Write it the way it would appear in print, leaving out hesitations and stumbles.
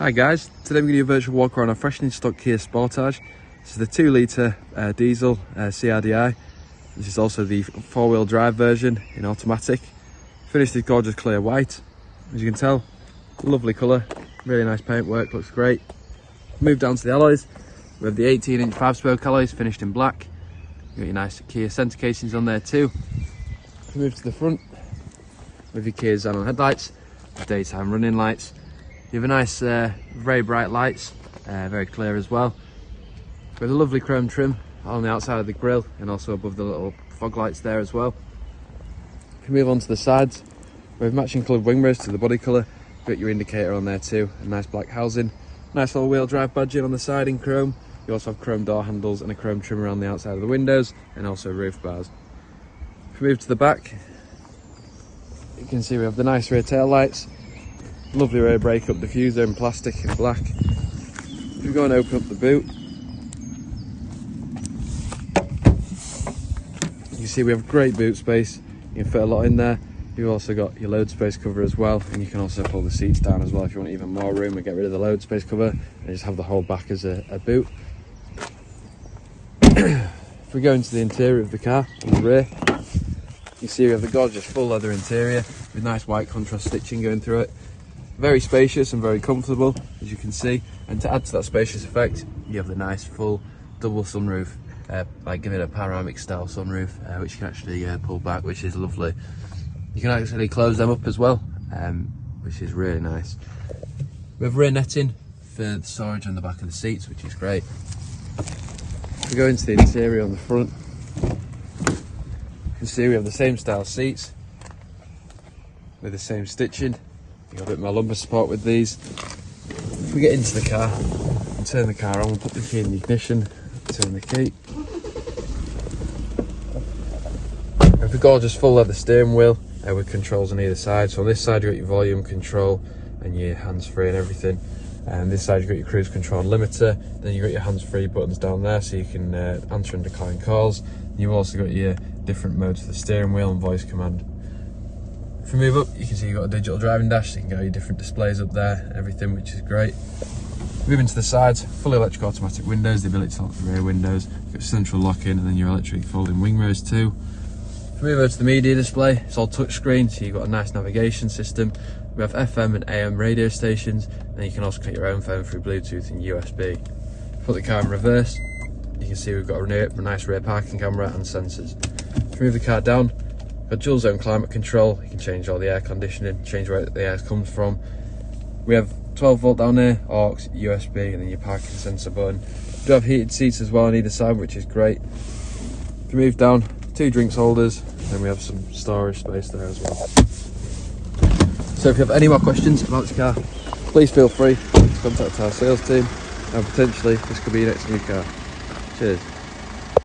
Hi guys, today I'm going to do a virtual walk around a fresh in stock Kia Sportage. This is the 2 litre diesel CRDi. This is also the 4-wheel drive version in automatic. Finished in gorgeous clear white. As you can tell, lovely colour, really nice paintwork, looks great. Move down to the alloys. We have the 18-inch 5-spoke alloys finished in black. You've got your nice Kia centre casings on there too. Move to the front with your Kia Xenon headlights, daytime running lights. You have a nice, very bright lights, very clear as well. With a lovely chrome trim on the outside of the grille and also above the little fog lights there as well. If you move on to the sides, we have matching coloured wing mirrors to the body colour. You've got your indicator on there too, a nice black housing. Nice all-wheel drive badging on the side in chrome. You also have chrome door handles and a chrome trim around the outside of the windows and also roof bars. If we move to the back, you can see we have the nice rear tail lights. Lovely rear brake-up diffuser in plastic and black. If we go and open up the boot, you can see we have great boot space. You can fit a lot in there. You've also got your load space cover as well, and you can also pull the seats down as well if you want even more room and get rid of the load space cover and just have the whole back as a boot. If we go into the interior of the car on the rear, you see we have the gorgeous full leather interior with nice white contrast stitching going through it. Very spacious and very comfortable, as you can see, and to add to that spacious effect, you have the nice full double sunroof, like give it a panoramic style sunroof, which you can actually pull back, which is lovely. You can actually close them up as well, which is really nice. We have rear netting for the storage on the back of the seats, which is great. If we go into the interior on the front, you can see we have the same style seats with the same stitching. You've got a bit more lumbar support with these. If we get into the car and turn the car on, we'll put the key in the ignition, turn the key. We have a gorgeous full leather steering wheel with controls on either side. So on this side you've got your volume control and your hands-free and everything. And this side you've got your cruise control and limiter. Then you've got your hands-free buttons down there so you can answer and decline calls. And you've also got your different modes for the steering wheel and voice command. If we move up, you can see you've got a digital driving dash, so you can get your different displays up there and everything, which is great. Moving to the sides, fully electric automatic windows, the ability to lock the rear windows. You've got central lock-in and then your electric folding wing mirrors too. If we move over to the media display, it's all touchscreen, so you've got a nice navigation system. We have FM and AM radio stations, and then you can also connect your own phone through Bluetooth and USB. Put the car in reverse, you can see we've got a nice rear parking camera and sensors. If we move the car down, we've got dual zone climate control. You can change all the air conditioning, change where the air comes from. We have 12 volt down there, aux, USB, and then your parking sensor button. We do have heated seats as well on either side, which is great. If we move down, 2 drinks holders, and we have some storage space there as well. So if you have any more questions about this car, please feel free to contact our sales team, and potentially this could be your next new car. Cheers.